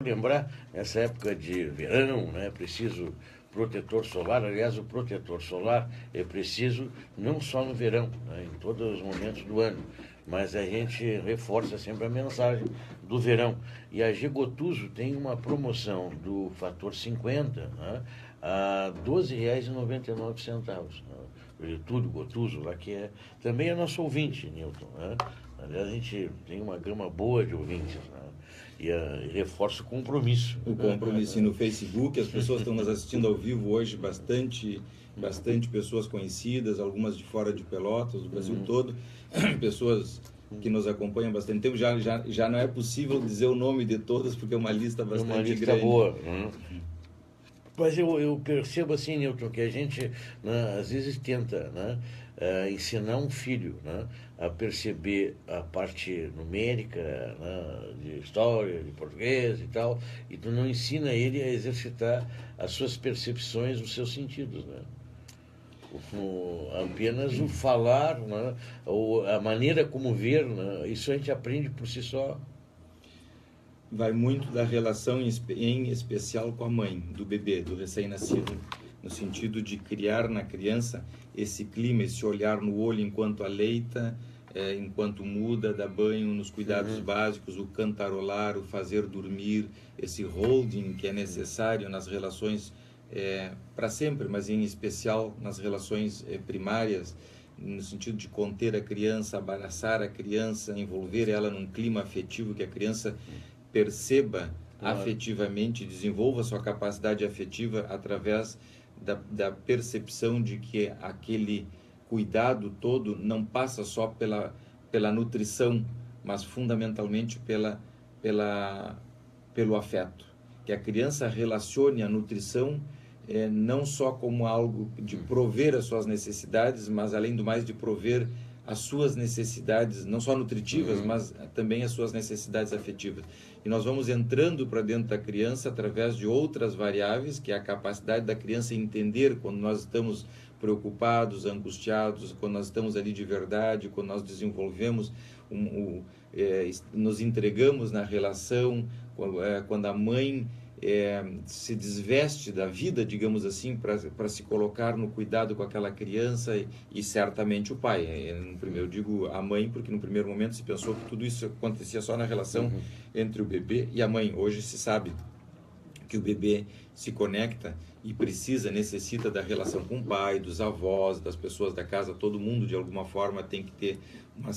Lembrar, nessa época de verão, né, preciso protetor solar. Aliás, o protetor solar é preciso não só no verão, né, em todos os momentos do ano, mas a gente reforça sempre a mensagem do verão. E a Gegotuso tem uma promoção do fator 50, né, a R$ 12,99. Né, tudo Gotuso, lá que também é nosso ouvinte, Newton. Né? Aliás, a gente tem uma gama boa de ouvintes, né? E reforça o compromisso. O compromisso. E no Facebook, as pessoas estão nos assistindo ao vivo hoje, bastante pessoas conhecidas, algumas de fora de Pelotas, do Brasil todo, pessoas que nos acompanham há bastante tempo. Já não é possível dizer o nome de todas, porque é uma lista bastante grande. Uma lista boa. Mas eu percebo assim, Newton, que a gente, né, às vezes tenta, né, ensinar um filho, né, a perceber a parte numérica, né, de história, de português e tal, e tu não ensina ele a exercitar as suas percepções, os seus sentidos, né? Apenas o falar, né, ou a maneira como ver, né, isso a gente aprende por si só. Vai muito da relação em especial com a mãe do bebê, do recém-nascido, no sentido de criar na criança esse clima, esse olhar no olho enquanto aleita, enquanto muda, dá banho, nos cuidados básicos, o cantarolar, o fazer dormir, esse holding que é necessário nas relações para sempre, mas em especial nas relações primárias, no sentido de conter a criança, abraçar a criança, envolver ela num clima afetivo que a criança perceba afetivamente, desenvolva sua capacidade afetiva através da percepção de que aquele cuidado todo não passa só pela nutrição, mas fundamentalmente pelo afeto. Que a criança relacione a nutrição não só como algo de prover as suas necessidades, mas além do mais de prover as suas necessidades, não só nutritivas, mas também as suas necessidades afetivas. E nós vamos entrando para dentro da criança através de outras variáveis, que é a capacidade da criança entender quando nós estamos preocupados, angustiados, quando nós estamos ali de verdade, quando nós desenvolvemos, nos entregamos na relação, quando a mãe se desveste da vida, digamos assim, para se colocar no cuidado com aquela criança e certamente o pai. Eu digo a mãe porque no primeiro momento se pensou que tudo isso acontecia só na relação entre o bebê e a mãe. Hoje se sabe que o bebê se conecta e necessita da relação com o pai, dos avós, das pessoas da casa. Todo mundo de alguma forma tem que ter um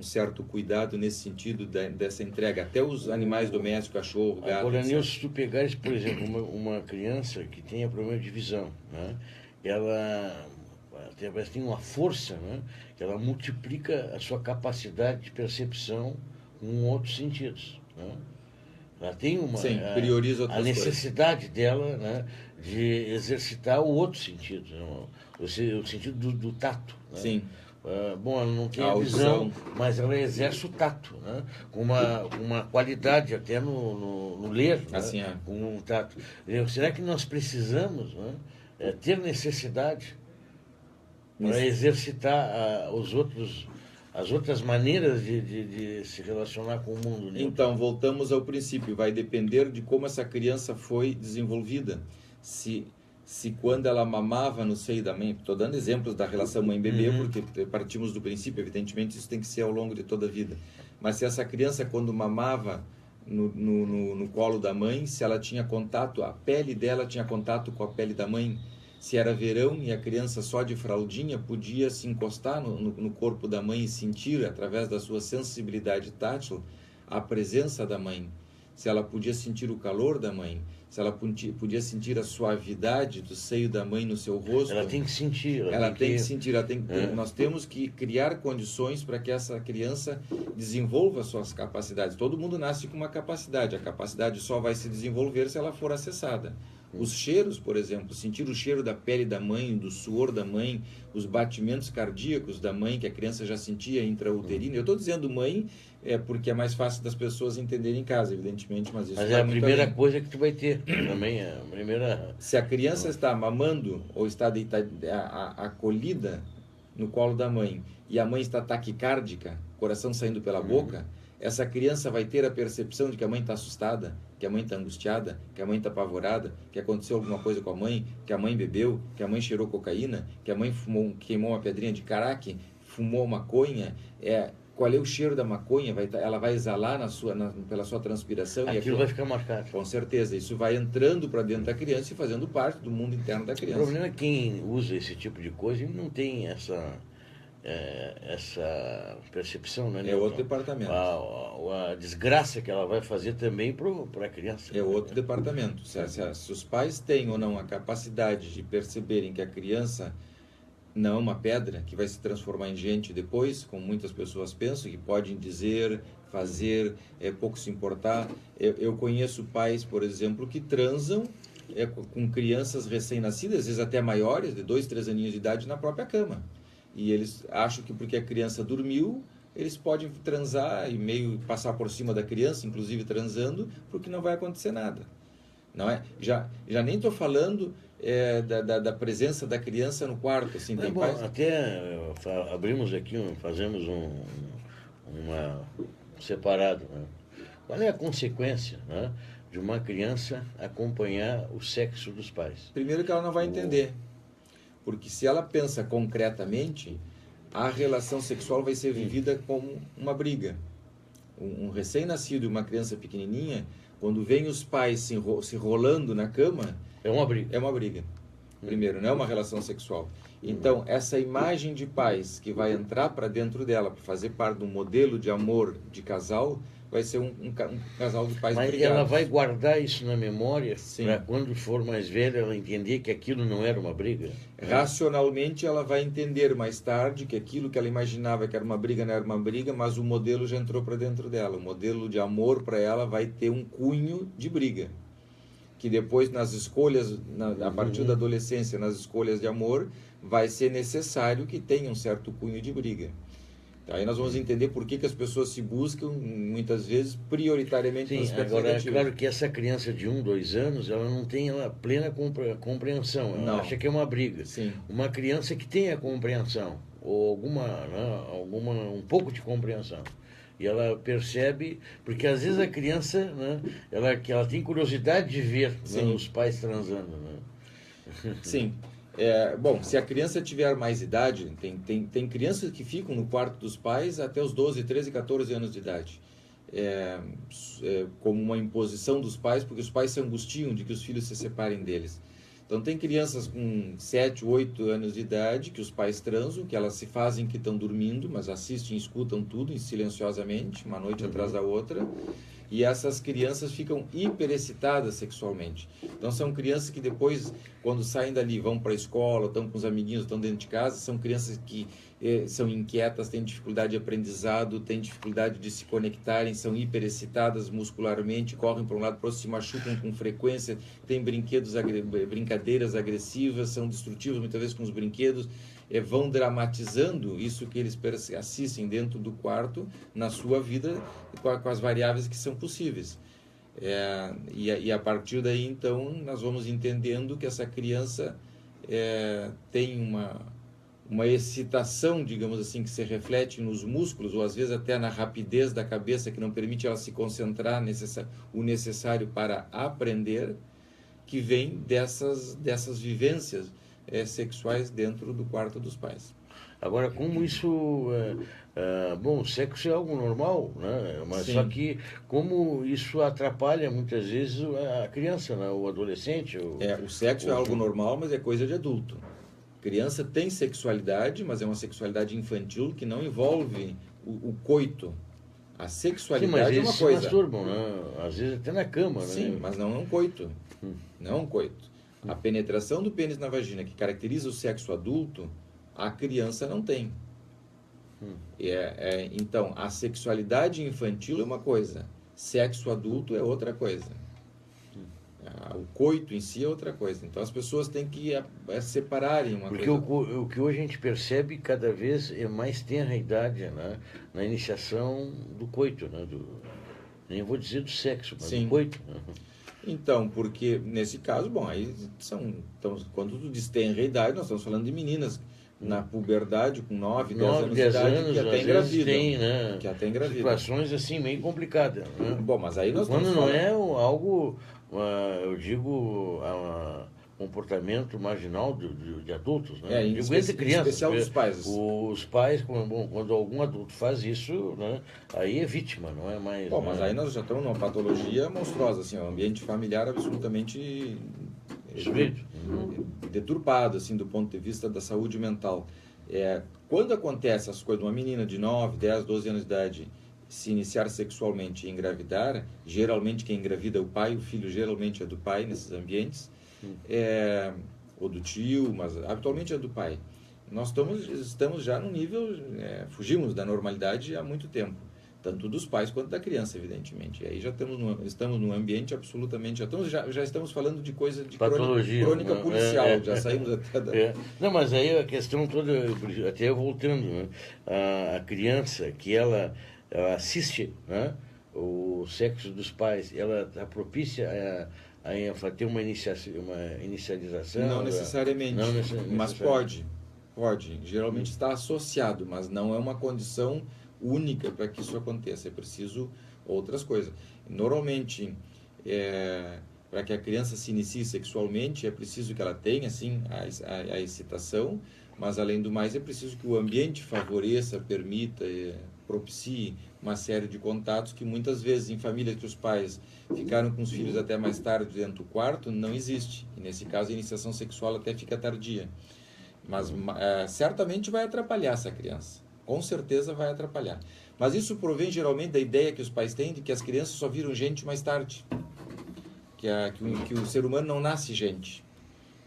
certo cuidado nesse sentido dessa entrega, até os animais domésticos, cachorro, gato. Agora, Nilson, se tu pegares, por exemplo, uma criança que tenha problema de visão, né, ela tem uma força, né, que ela multiplica a sua capacidade de percepção com outros sentidos, né? Ela tem prioriza outras a necessidade dela, né, de exercitar o outro sentido, né, o sentido do tato. Né? Sim. Ela não tem a visão, mas ela exerce o tato, né? Com uma qualidade até no ler, assim né? Com o tato. Será que nós precisamos, né, ter necessidade para exercitar as outras maneiras de se relacionar com o mundo? Né? Então, voltamos ao princípio, vai depender de como essa criança foi desenvolvida. Se quando ela mamava no seio da mãe, estou dando exemplos da relação mãe-bebê, porque partimos do princípio, evidentemente isso tem que ser ao longo de toda a vida. Mas se essa criança, quando mamava no colo da mãe, se ela tinha contato, a pele dela tinha contato com a pele da mãe. Se era verão e a criança só de fraldinha podia se encostar no corpo da mãe e sentir, através da sua sensibilidade tátil, a presença da mãe. Se ela podia sentir o calor da mãe, se ela podia sentir a suavidade do seio da mãe no seu rosto. Ela tem que sentir. Nós temos que criar condições para que essa criança desenvolva suas capacidades. Todo mundo nasce com uma capacidade. A capacidade só vai se desenvolver se ela for acessada. Os cheiros, por exemplo, sentir o cheiro da pele da mãe, do suor da mãe, os batimentos cardíacos da mãe, que a criança já sentia intrauterino. Eu estou dizendo mãe porque é mais fácil das pessoas entenderem em casa, evidentemente, mas isso é a primeira coisa que tu vai ter também, a primeira... Se a criança está mamando ou está deitada, acolhida no colo da mãe e a mãe está taquicárdica, coração saindo pela boca, essa criança vai ter a percepção de que a mãe está assustada, que a mãe está angustiada, que a mãe está apavorada, que aconteceu alguma coisa com a mãe, que a mãe bebeu, que a mãe cheirou cocaína, que a mãe queimou uma pedrinha de crack, fumou maconha, qual é o cheiro da maconha? Ela vai exalar pela sua transpiração. Aquilo vai ficar marcado. Com certeza, isso vai entrando para dentro da criança e fazendo parte do mundo interno da criança. O problema é que quem usa esse tipo de coisa não tem essa percepção, né? É outro departamento. A desgraça que ela vai fazer também para a criança. É outro departamento. Se os pais têm ou não a capacidade de perceberem que a criança não é uma pedra que vai se transformar em gente depois, como muitas pessoas pensam, que podem dizer, fazer, pouco se importar. Eu conheço pais, por exemplo, que transam com crianças recém-nascidas, às vezes até maiores, de 2, 3 aninhos de idade, na própria cama. E eles acham que porque a criança dormiu, eles podem transar e meio passar por cima da criança, inclusive transando, porque não vai acontecer nada. Não é? Já nem estou falando da presença da criança no quarto. Assim, tem bom, pais... Até abrimos aqui, fazemos uma separado. Né? Qual é a consequência, né, de uma criança acompanhar o sexo dos pais? Primeiro que ela não vai entender. Porque se ela pensa concretamente, a relação sexual vai ser vivida como uma briga. Um recém-nascido e uma criança pequenininha, quando vem os pais se rolando na cama... É uma briga. É uma briga. Primeiro, não é uma relação sexual. Então, essa imagem de pais que vai entrar para dentro dela, para fazer parte do modelo de amor de casal, vai ser um casal de pais brigados. Mas ela vai guardar isso na memória para Sim. quando for mais velha ela entender que aquilo não era uma briga? Racionalmente ela vai entender mais tarde que aquilo que ela imaginava que era uma briga não era uma briga, mas o modelo já entrou para dentro dela. O modelo de amor para ela vai ter um cunho de briga. Que depois nas escolhas, a partir da adolescência, nas escolhas de amor, vai ser necessário que tenha um certo cunho de briga. Aí nós vamos entender por que as pessoas se buscam, muitas vezes, prioritariamente nos aspectos negativos. É claro que essa criança de 1, 2 anos, ela não tem a plena compreensão, ela acha que é uma briga. Sim. Uma criança que tem a compreensão, ou um pouco de compreensão, e ela percebe, porque às vezes a criança, né, ela tem curiosidade de ver, né, os pais transando. Né? Sim. Bom, se a criança tiver mais idade, tem crianças que ficam no quarto dos pais até os 12, 13, 14 anos de idade. Como uma imposição dos pais, porque os pais se angustiam de que os filhos se separem deles. Então, tem crianças com 7, 8 anos de idade que os pais transam, que elas se fazem que estão dormindo, mas assistem e escutam tudo silenciosamente, uma noite atrás da outra. E essas crianças ficam hiperexcitadas sexualmente. Então, são crianças que depois, quando saem dali, vão para a escola, estão com os amiguinhos, estão dentro de casa, são crianças que são inquietas, têm dificuldade de aprendizado, têm dificuldade de se conectarem, são hiperexcitadas muscularmente, correm para um lado para o outro, se machucam com frequência, têm brincadeiras agressivas, são destrutivas muitas vezes com os brinquedos, vão dramatizando isso que eles assistem dentro do quarto na sua vida com as variáveis que são possíveis. E a partir daí, então, nós vamos entendendo que essa criança tem uma excitação, digamos assim, que se reflete nos músculos, ou às vezes até na rapidez da cabeça, que não permite ela se concentrar o necessário para aprender, que vem dessas vivências sexuais dentro do quarto dos pais. Agora, como isso... bom, o sexo é algo normal, né? Mas só que como isso atrapalha muitas vezes a criança, né? O adolescente. O sexo é algo normal, mas é coisa de adulto. Criança tem sexualidade, mas é uma sexualidade infantil que não envolve o coito. A sexualidade é uma coisa. Se masturbam, né? Às vezes até na cama, né? Sim, mas não é um coito. Não é um coito. A penetração do pênis na vagina, que caracteriza o sexo adulto, a criança não tem. Então, a sexualidade infantil é uma coisa, sexo adulto é outra coisa. O coito em si é outra coisa. Então, as pessoas têm que separarem uma coisa. Porque o que hoje a gente percebe cada vez é mais tenra a idade, né? Na iniciação do coito, né? Nem vou dizer do sexo, mas do coito. Então, porque nesse caso, bom, aí quando tu diz tenra idade, nós estamos falando de meninas na puberdade, com 9, 10 9, anos 10 de idade, anos, que até às vezes engravidam. tem, né? Que até engravidam. Situações assim meio complicadas. Né? Bom, mas aí nós Quando estamos não falando... é algo, eu digo, comportamento marginal de adultos, né? em Digo entre crianças. especial dos pais. Os pais, quando algum adulto faz isso, né, aí é vítima, não é mais... Bom, mas aí nós já estamos numa patologia monstruosa, assim, um ambiente familiar absolutamente deturpado, assim, do ponto de vista da saúde mental. Quando acontece essas coisas, uma menina de 9, 10, 12 anos de idade se iniciar sexualmente e engravidar, geralmente quem engravida é o pai, o filho geralmente é do pai nesses ambientes, ou do tio, mas habitualmente é do pai. Nós estamos já no nível, fugimos da normalidade há muito tempo, tanto dos pais quanto da criança, evidentemente. E aí já estamos num ambiente absolutamente... Já estamos falando de coisa de patologia, crônica policial, já saímos até da... Não, mas aí a questão toda, até voltando, né? A criança que ela assiste, né, o sexo dos pais, ela está propícia a ter uma inicialização? Não necessariamente, mas pode. Geralmente está associado, mas não é uma condição única para que isso aconteça. É preciso outras coisas. Normalmente, para que a criança se inicie sexualmente, é preciso que ela tenha, assim, a excitação, mas além do mais é preciso que o ambiente favoreça, permita, propicie uma série de contatos que muitas vezes em famílias que os pais ficaram com os filhos até mais tarde dentro do quarto, não existe. E nesse caso a iniciação sexual até fica tardia. Mas certamente vai atrapalhar essa criança. Com certeza vai atrapalhar. Mas isso provém geralmente da ideia que os pais têm de que as crianças só viram gente mais tarde. Que o ser humano não nasce gente.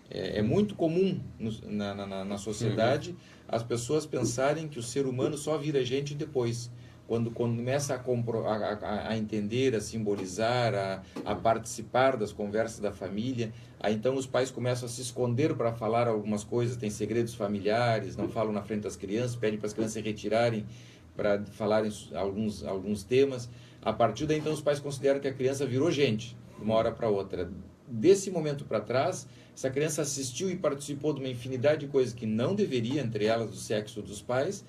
É muito comum na sociedade as pessoas pensarem que o ser humano só vira gente depois. Quando começa a entender, a simbolizar, a participar das conversas da família, aí então os pais começam a se esconder para falar algumas coisas, tem segredos familiares, não falam na frente das crianças, pedem para as crianças se retirarem para falarem alguns temas. A partir daí, então, os pais consideram que a criança virou gente, de uma hora para outra. Desse momento para trás, essa criança assistiu e participou de uma infinidade de coisas que não deveria, entre elas o sexo dos pais,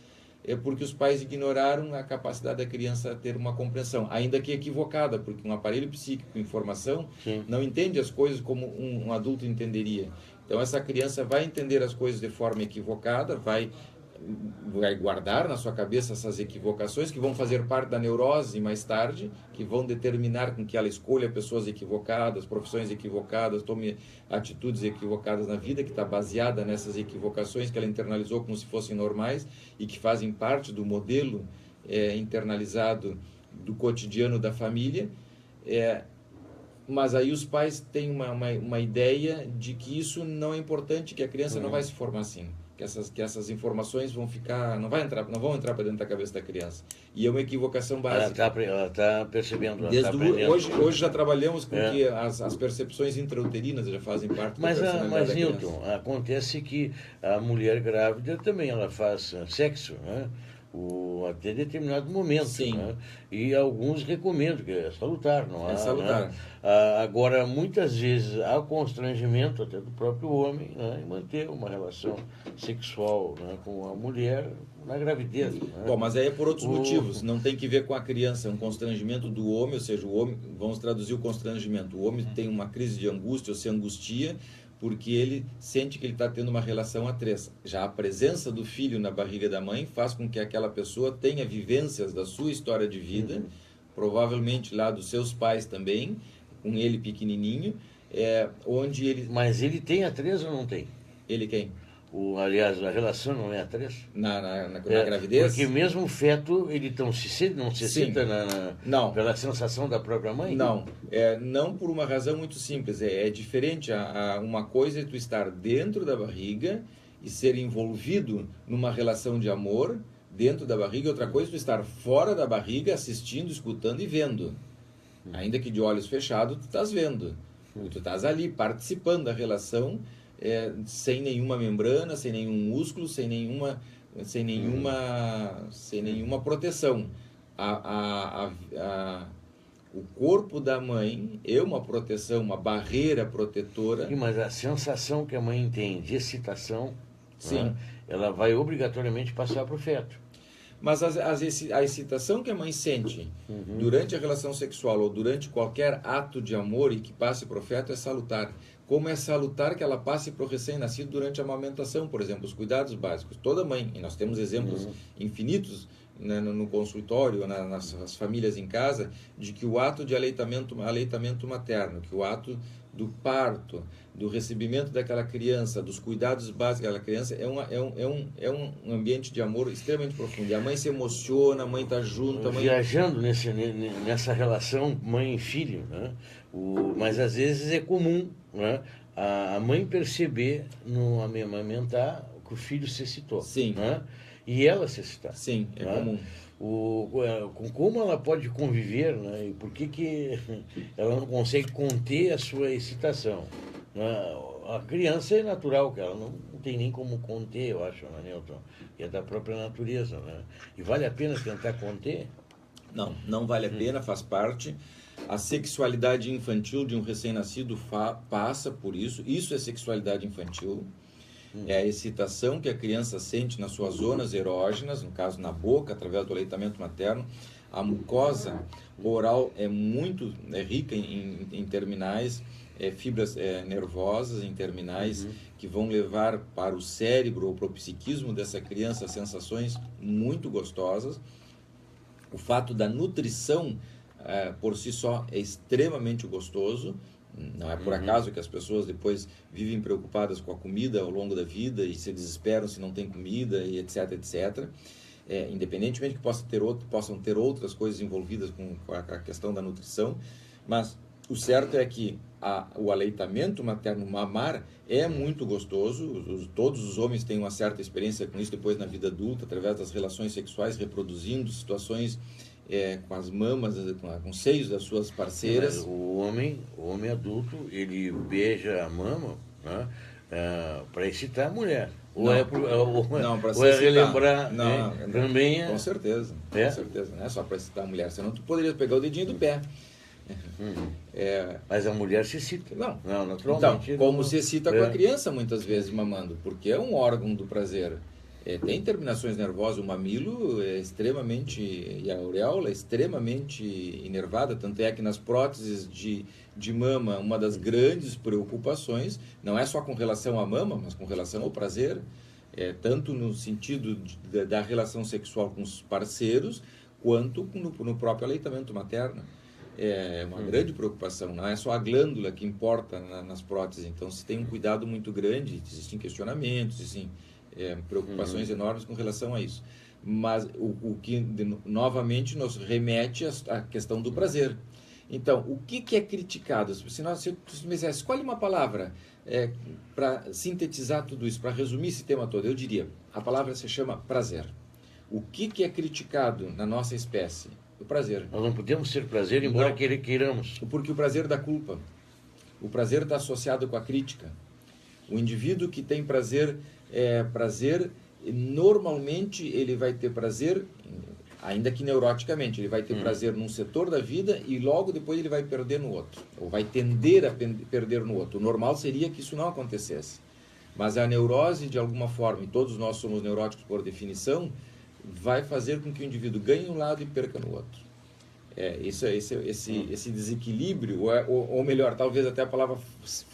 porque os pais ignoraram a capacidade da criança ter uma compreensão, ainda que equivocada, porque um aparelho psíquico com informação não entende as coisas como um adulto entenderia. Então essa criança vai entender as coisas de forma equivocada, vai guardar na sua cabeça essas equivocações que vão fazer parte da neurose mais tarde, que vão determinar com que ela escolha pessoas equivocadas, profissões equivocadas, tome atitudes equivocadas na vida, que está baseada nessas equivocações que ela internalizou como se fossem normais e que fazem parte do modelo internalizado do cotidiano da família. Mas aí os pais têm uma ideia de que isso não é importante, que a criança não vai se formar assim. Que essas informações vão vão entrar para dentro da cabeça da criança. E é uma equivocação básica. Ela está percebendo, hoje já trabalhamos com que as percepções intrauterinas já fazem parte da personalidade da criança. Mas, Newton, acontece que a mulher grávida também ela faz sexo, né? Até determinado momento. Sim. Né? E alguns recomendam, que é salutar, não há? É salutar. Né? Agora, muitas vezes há constrangimento até do próprio homem, né, em manter uma relação sexual, né, com a mulher na gravidez. Né? Bom, mas aí é por outros motivos, não tem que ver com a criança, é um constrangimento do homem, ou seja, o homem, vamos traduzir o constrangimento, o homem tem uma crise de angústia ou se angustia, porque ele sente que ele está tendo uma relação a três. Já a presença do filho na barriga da mãe faz com que aquela pessoa tenha vivências da sua história de vida, provavelmente lá dos seus pais também, com ele pequenininho, onde ele... Mas ele tem a três ou não tem? Ele quem? Aliás, a relação não é a três? Na gravidez? Porque mesmo o feto, ele não se senta pela sensação da própria mãe? Não, não por uma razão muito simples. É diferente. Uma coisa é tu estar dentro da barriga e ser envolvido numa relação de amor dentro da barriga. Outra coisa é tu estar fora da barriga, assistindo, escutando e vendo. Ainda que de olhos fechados, tu estás vendo. Tu estás ali participando da relação, sem nenhuma membrana, sem nenhum músculo, sem nenhuma proteção. O corpo da mãe é uma proteção, uma barreira protetora. Mas a sensação que a mãe tem de excitação Sim. Né? Ela vai obrigatoriamente passar para o feto. Mas a excitação que a mãe sente durante a relação sexual ou durante qualquer ato de amor e que passe para o feto é salutar. Como é salutar que ela passe para o recém-nascido durante a amamentação, por exemplo, os cuidados básicos. Toda mãe, e nós temos exemplos infinitos, né, no consultório, nas famílias em casa, de que o ato de aleitamento materno, que o ato do parto, do recebimento daquela criança, dos cuidados básicos daquela criança, é um ambiente de amor extremamente profundo. E a mãe se emociona, a mãe está junto. Viajando nessa relação mãe e filho, né? Mas às vezes é comum, né, a mãe perceber no amamentar que o filho se excitou. Sim. Né? E ela se excitar. Sim, é né? comum. Como ela pode conviver, né? E por que ela não consegue conter a sua excitação. Né? A criança é natural, que ela não tem nem como conter, eu acho, né, Newton? É da própria natureza. Né? E vale a pena tentar conter? Não vale a pena, faz parte. A sexualidade infantil de um recém-nascido passa por isso. Isso é sexualidade infantil. É a excitação que a criança sente nas suas zonas erógenas, no caso na boca, através do aleitamento materno. A mucosa oral é muito rica em terminais, fibras nervosas em terminais que vão levar para o cérebro ou para o psiquismo dessa criança sensações muito gostosas. O fato da nutrição por si só é extremamente gostoso. Não é por acaso que as pessoas depois vivem preocupadas com a comida ao longo da vida e se desesperam se não tem comida e etc, etc. Independentemente que possam ter outras coisas envolvidas com a questão da nutrição, mas o certo é que o aleitamento materno mamar é muito gostoso. Todos os homens têm uma certa experiência com isso depois na vida adulta, através das relações sexuais, reproduzindo situações com as mamas, com os seios das suas parceiras. Sim, o homem adulto, ele beija a mama, né, para excitar a mulher. Ou para relembrar também. Com certeza, com certeza. Não é só para excitar a mulher, senão tu poderia pegar o dedinho do pé. Mas a mulher se excita. Não, naturalmente. Então, como se excita com a criança muitas vezes mamando, porque é um órgão do prazer. Tem terminações nervosas, o mamilo é extremamente, e a auréola é extremamente inervada, tanto é que nas próteses de mama, uma das grandes preocupações, não é só com relação à mama, mas com relação ao prazer, tanto no sentido da relação sexual com os parceiros, quanto no próprio aleitamento materno. É uma grande preocupação, não é só a glândula que importa nas próteses, então se tem um cuidado muito grande, existem questionamentos, existem preocupações enormes com relação a isso. Mas o que novamente nos remete à questão do prazer. Então, o que é criticado? Se eu me dissesse, escolhe uma palavra para sintetizar tudo isso, para resumir esse tema todo, eu diria, a palavra se chama prazer. O que é criticado na nossa espécie? O prazer. Nós não podemos ter prazer, embora queiramos. Porque o prazer dá culpa. O prazer está associado com a crítica. O indivíduo que tem prazer, normalmente ele vai ter prazer, ainda que neuroticamente, ele vai ter prazer num setor da vida e logo depois ele vai perder no outro, ou vai tender a perder no outro. O normal seria que isso não acontecesse. Mas a neurose, de alguma forma, e todos nós somos neuróticos por definição, vai fazer com que o indivíduo ganhe um lado e perca no outro. Esse desequilíbrio, ou melhor, talvez até a palavra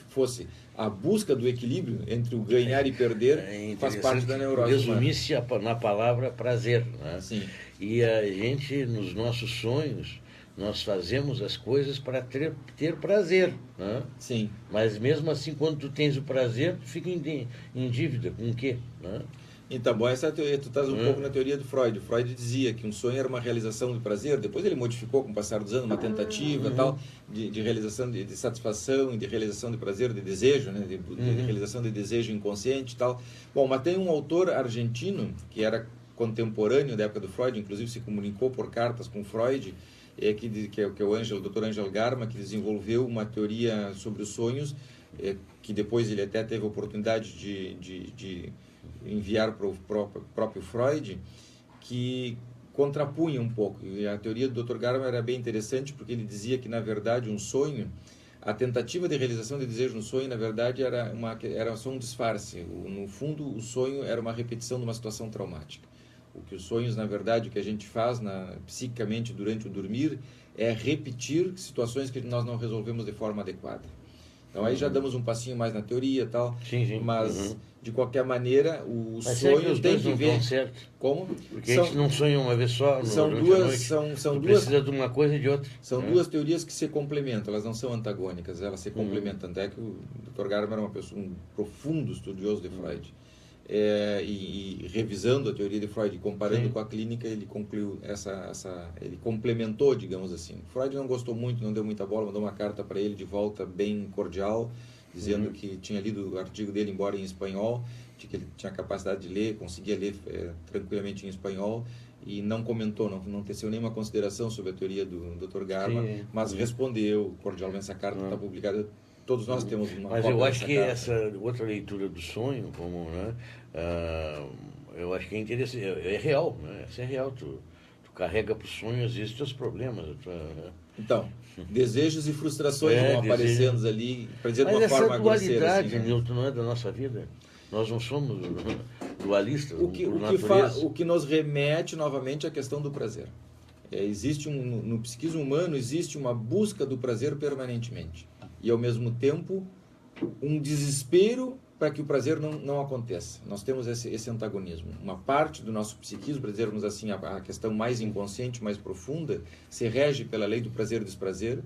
fosse a busca do equilíbrio entre o ganhar e perder, faz parte da neurose. Resumir-se na palavra prazer. Né? Sim. E a gente, nos nossos sonhos, nós fazemos as coisas para ter prazer. Né? Sim. Mas mesmo assim, quando tu tens o prazer, tu fica em dívida com o quê? Né? Então, bom, essa teoria, tu estás um pouco na teoria do Freud. Freud dizia que um sonho era uma realização do prazer, depois ele modificou com o passar dos anos, uma tentativa tal, de realização de satisfação, de realização de prazer, de desejo, né? de realização de desejo inconsciente e tal. Bom, mas tem um autor argentino, que era contemporâneo da época do Freud, inclusive se comunicou por cartas com Freud, que é o Dr. Ângelo Garma, que desenvolveu uma teoria sobre os sonhos, que depois ele até teve a oportunidade de enviar para o próprio Freud, que contrapunha um pouco. E a teoria do Dr. Garma era bem interessante, porque ele dizia que, na verdade, um sonho, A tentativa de realização de desejo no sonho, na verdade, era só um disfarce. No fundo, o sonho era uma repetição de uma situação traumática. O que os sonhos, na verdade, o que a gente faz psiquicamente durante o dormir é repetir situações que nós não resolvemos de forma adequada. Então aí já damos um passinho mais na teoria e tal, mas de qualquer maneira o sonho tem que ver como porque a gente não sonha uma vez só. São duas precisa de uma coisa e de outra. São duas teorias que se complementam, elas não são antagônicas, elas se complementam. Até que o Dr. Garber era um profundo estudioso de Freud. E revisando a teoria de Freud, comparando com a clínica, ele concluiu ele complementou, digamos assim. Freud não gostou muito, não deu muita bola, mandou uma carta para ele de volta bem cordial, dizendo que tinha lido o artigo dele, embora em espanhol, de que ele tinha capacidade de ler, conseguia ler tranquilamente em espanhol, e não comentou, não teceu nenhuma consideração sobre a teoria do Dr. Garber, mas respondeu cordialmente. Essa carta está publicada. Todos nós temos uma Mas eu acho que essa outra leitura do sonho, como, né, eu acho que é interessante, é real, né? Isso é real, tu carrega para o sonho, às vezes, teus problemas. Então, desejos e frustrações vão aparecendo ali, para dizer de uma forma grosseira. Mas essa dualidade, Nilton, não é da nossa vida? Nós não somos dualistas, o que nos remete novamente à questão do prazer. No psiquismo humano existe uma busca do prazer permanentemente. E, ao mesmo tempo, um desespero para que o prazer não aconteça. Nós temos esse antagonismo. Uma parte do nosso psiquismo, para dizermos assim, a questão mais inconsciente, mais profunda, se rege pela lei do prazer e desprazer.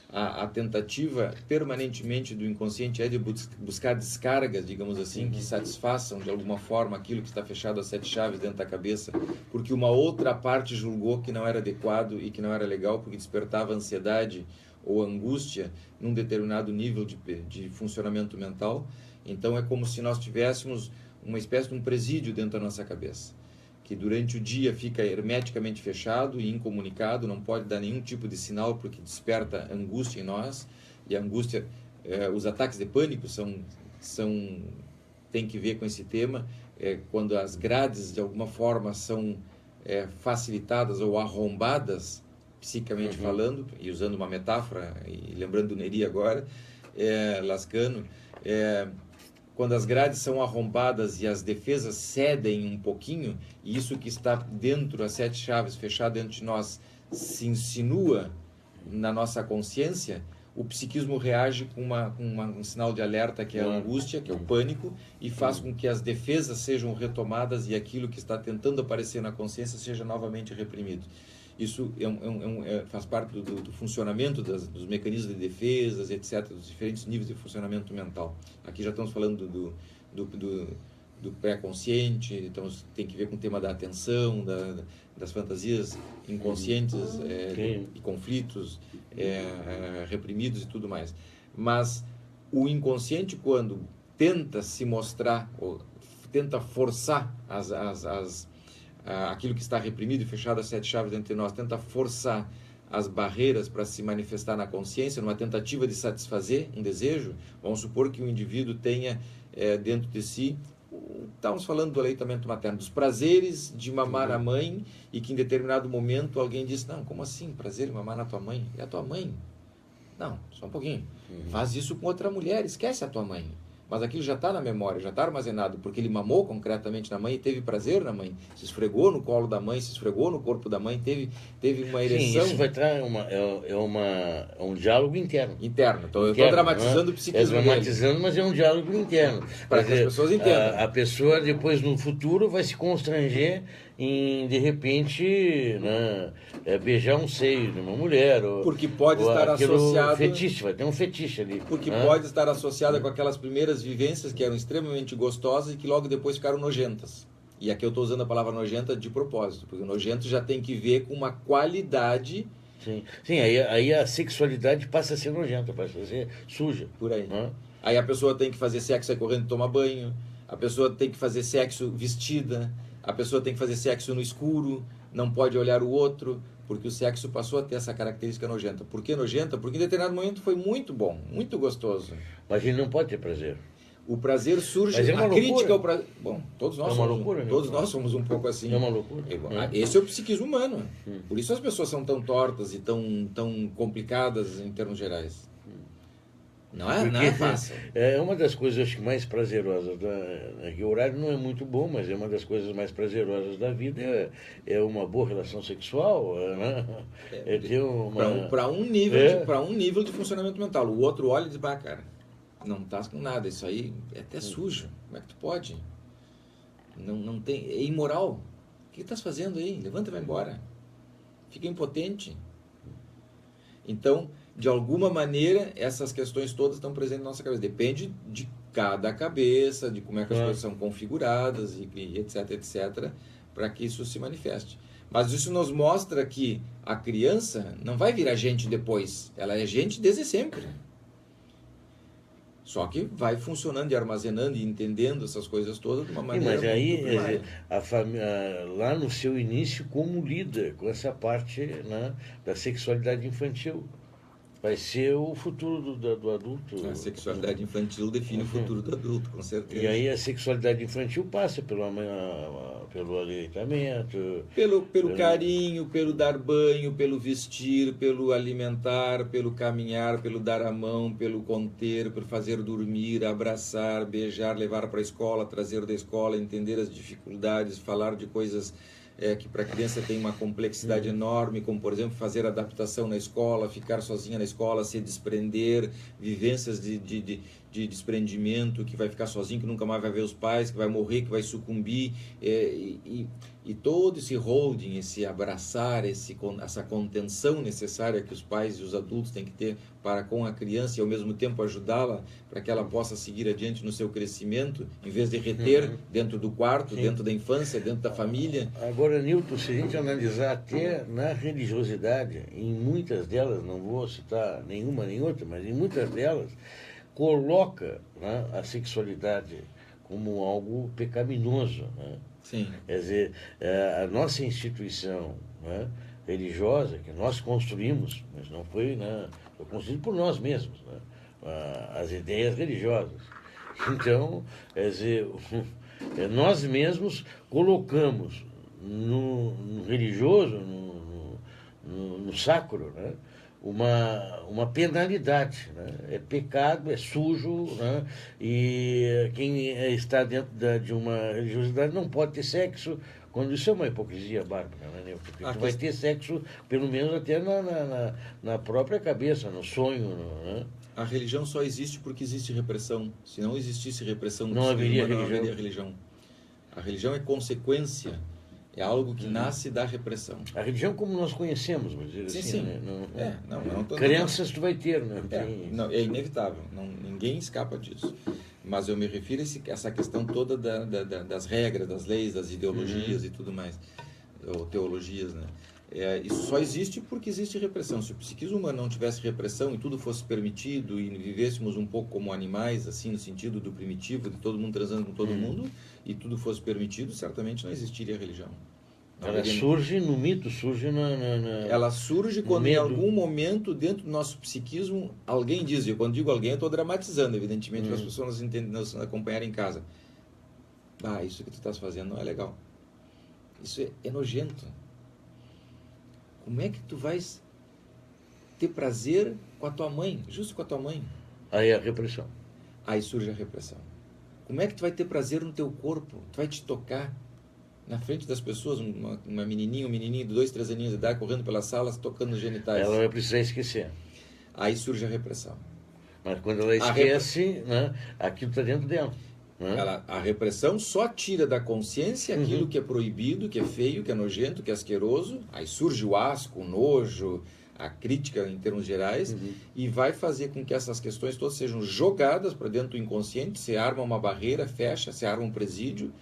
A tentativa permanentemente do inconsciente é de buscar descargas, digamos assim, que satisfaçam de alguma forma aquilo que está fechado a 7 chaves dentro da cabeça, porque uma outra parte julgou que não era adequado e que não era legal, porque despertava ansiedade ou angústia num determinado nível de funcionamento mental. Então é como se nós tivéssemos uma espécie de um presídio dentro da nossa cabeça, que durante o dia fica hermeticamente fechado e incomunicado, não pode dar nenhum tipo de sinal porque desperta angústia em nós. E a angústia, os ataques de pânico tem que ver com esse tema, quando as grades de alguma forma são facilitadas ou arrombadas, psicamente falando, e usando uma metáfora, e lembrando do Neri agora, Lascano, quando as grades são arrombadas e as defesas cedem um pouquinho, e isso que está dentro, as 7 chaves fechado dentro de nós, se insinua na nossa consciência, o psiquismo reage com um sinal de alerta, que é a angústia, que é o pânico, e faz com que as defesas sejam retomadas e aquilo que está tentando aparecer na consciência seja novamente reprimido. Isso faz parte do funcionamento dos mecanismos de defesas, etc., dos diferentes níveis de funcionamento mental. Aqui já estamos falando do pré-consciente, então tem que ver com o tema da atenção, das fantasias inconscientes e conflitos reprimidos e tudo mais. Mas o inconsciente, quando tenta se mostrar, ou tenta forçar aquilo que está reprimido e fechado a 7 chaves dentro de nós, tenta forçar as barreiras para se manifestar na consciência, numa tentativa de satisfazer um desejo. Vamos supor que o indivíduo tenha dentro de si, estamos falando do aleitamento materno, dos prazeres de mamar a mãe, e que em determinado momento alguém diz: não, como assim, prazer em mamar na tua mãe? É a tua mãe? Não, só um pouquinho. Faz isso com outra mulher, esquece a tua mãe. Mas aquilo já está na memória, já está armazenado, porque ele mamou concretamente na mãe e teve prazer na mãe, se esfregou no colo da mãe, se esfregou no corpo da mãe, teve uma ereção. Sim, isso vai estar um diálogo interno. Então, eu estou dramatizando o psiquismo dele. Dramatizando, mas é um diálogo interno. Para que as pessoas entendam. A pessoa depois, no futuro, vai se constranger em, de repente, né, beijar um seio de uma mulher. Porque pode estar associado... Fetiche, vai ter um fetiche ali. Porque pode estar associada com aquelas primeiras vivências que eram extremamente gostosas e que logo depois ficaram nojentas. E aqui eu estou usando a palavra nojenta de propósito, porque o nojento já tem que ver com uma qualidade... Sim, aí a sexualidade passa a ser nojenta, passa a ser suja. Por aí. Aí a pessoa tem que fazer sexo aí correndo e tomar banho, a pessoa tem que fazer sexo vestida, a pessoa tem que fazer sexo no escuro, não pode olhar o outro, porque o sexo passou a ter essa característica nojenta. Por que nojenta? Porque em determinado momento foi muito bom, muito gostoso. Mas ele não pode ter prazer. O prazer surge, a crítica ao prazer... Bom, todos nós nós somos um pouco assim. É uma loucura. Esse é o psiquismo humano. Por isso as pessoas são tão tortas e tão complicadas em termos gerais. Não é fácil. É uma das coisas, acho que mais prazerosas que o horário não é muito bom, mas é uma das coisas mais prazerosas da vida é uma boa relação sexual, né? É ter uma... Para um nível de funcionamento mental. O outro olha e diz, cara, não tá com nada, isso aí é até sujo. Como é que tu pode? Não tem, é imoral. O que estás fazendo aí? Levanta e vai embora. Fica impotente. Então, de alguma maneira, essas questões todas estão presentes na nossa cabeça. Depende de cada cabeça, de como é que as coisas são configuradas, e etc, etc, para que isso se manifeste. Mas isso nos mostra que a criança não vai virar gente depois. Ela é gente desde sempre. Só que vai funcionando e armazenando e entendendo essas coisas todas de uma maneira mas aí, muito primária. a família, lá no seu início, como lida com essa parte, né, da sexualidade infantil? Vai ser o futuro do adulto. A sexualidade infantil define o futuro do adulto, com certeza. E aí a sexualidade infantil passa pelo aleitamento... Pelo carinho, pelo dar banho, pelo vestir, pelo alimentar, pelo caminhar, pelo dar a mão, pelo conter, pelo fazer dormir, abraçar, beijar, levar para a escola, trazer da escola, entender as dificuldades, falar de coisas... que para a criança tem uma complexidade enorme, como, por exemplo, fazer adaptação na escola, ficar sozinha na escola, se desprender, vivências de desprendimento, que vai ficar sozinho, que nunca mais vai ver os pais, que vai morrer, que vai sucumbir, e todo esse holding, esse abraçar, essa contenção necessária que os pais e os adultos têm que ter para com a criança e, ao mesmo tempo, ajudá-la para que ela possa seguir adiante no seu crescimento, em vez de reter dentro do quarto, dentro da infância, dentro da família. Agora, Nilton, se a gente analisar até na religiosidade, em muitas delas, não vou citar nenhuma nem outra, mas em muitas delas, coloca, né, a sexualidade como algo pecaminoso, né? Sim. Quer dizer, a nossa instituição, né, religiosa, que nós construímos, mas não foi, né, foi construído por nós mesmos, né, as ideias religiosas. Então, quer dizer, nós mesmos colocamos no religioso, no sacro, né, uma penalidade, né? É pecado, é sujo, né? E quem está dentro de uma religiosidade não pode ter sexo, quando isso é uma hipocrisia bárbara, né? Porque tu vai ter sexo, pelo menos até na própria cabeça, no sonho, né? A religião só existe porque existe repressão. Se não existisse repressão, não haveria religião. A religião é consequência. É algo que nasce da repressão. A religião como nós conhecemos, vamos dizer sim, assim. Sim. Né? Crenças tu vai ter, né? É inevitável. Ninguém escapa disso. Mas eu me refiro a essa questão toda das regras, das leis, das ideologias e tudo mais. Ou teologias, né? Isso só existe porque existe repressão. Se o psiquismo humano não tivesse repressão e tudo fosse permitido e vivêssemos um pouco como animais, assim, no sentido do primitivo, de todo mundo transando com todo mundo, e tudo fosse permitido, certamente não existiria religião. Ela surge no mito, surge Ela surge quando em algum momento, dentro do nosso psiquismo, alguém diz, quando digo alguém, eu estou dramatizando, evidentemente, para as pessoas nos acompanharem em casa. Isso que tu estás fazendo não é legal. Isso é nojento. Como é que tu vais ter prazer com a tua mãe, justo com a tua mãe? Aí a repressão. Aí surge a repressão. Como é que tu vai ter prazer no teu corpo? Tu vai te tocar na frente das pessoas, uma menininha, um menininho de 2, 3 aninhos de idade, correndo pelas salas, tocando nos genitais. Ela vai precisar esquecer. Aí surge a repressão. Mas quando ela esquece, né, aquilo está dentro dela. Né? A repressão só tira da consciência aquilo que é proibido, que é feio, que é nojento, que é asqueroso. Aí surge o asco, o nojo, a crítica em termos gerais, e vai fazer com que essas questões todas sejam jogadas para dentro do inconsciente. Se arma uma barreira, fecha, se arma um presídio,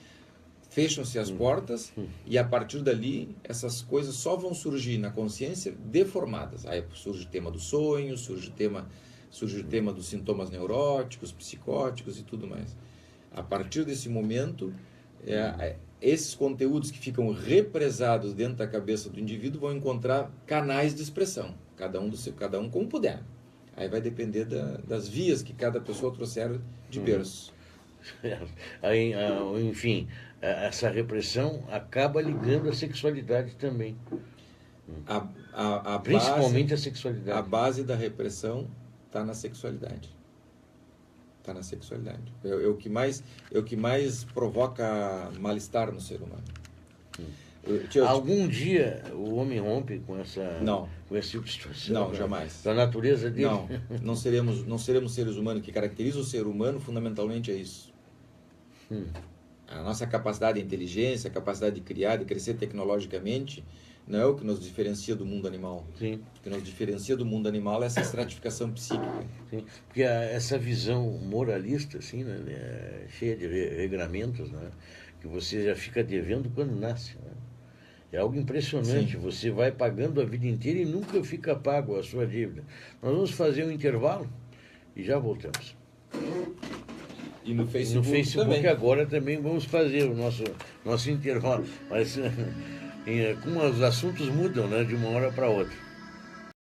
fecham-se as portas, e a partir dali essas coisas só vão surgir na consciência deformadas. Aí surge o tema do sonho, surge o tema dos sintomas neuróticos, psicóticos e tudo mais. A partir desse momento, esses conteúdos que ficam represados dentro da cabeça do indivíduo vão encontrar canais de expressão, cada um como puder. Aí vai depender das vias que cada pessoa trouxer de berço. Aí, enfim, essa repressão acaba ligando a sexualidade também. Principalmente a sexualidade. A base da repressão está na sexualidade. Está na sexualidade. É o que mais provoca mal-estar no ser humano. Algum dia o homem rompe com esse tipo de situação? Não, jamais. A natureza dele? Não seremos seres humanos. O que caracteriza o ser humano, fundamentalmente, é isso. A nossa capacidade de inteligência, a capacidade de criar, de crescer tecnologicamente, não é o que nos diferencia do mundo animal. Sim. O que nos diferencia do mundo animal é essa estratificação psíquica. Sim. Porque essa visão moralista, assim, né, cheia de regramentos, né, que você já fica devendo quando nasce. Né? É algo impressionante. Sim. Você vai pagando a vida inteira e nunca fica pago a sua dívida. Nós vamos fazer um intervalo e já voltamos. E no Facebook também. Agora também vamos fazer o nosso intervalo. Mas como os assuntos mudam, né, de uma hora para outra.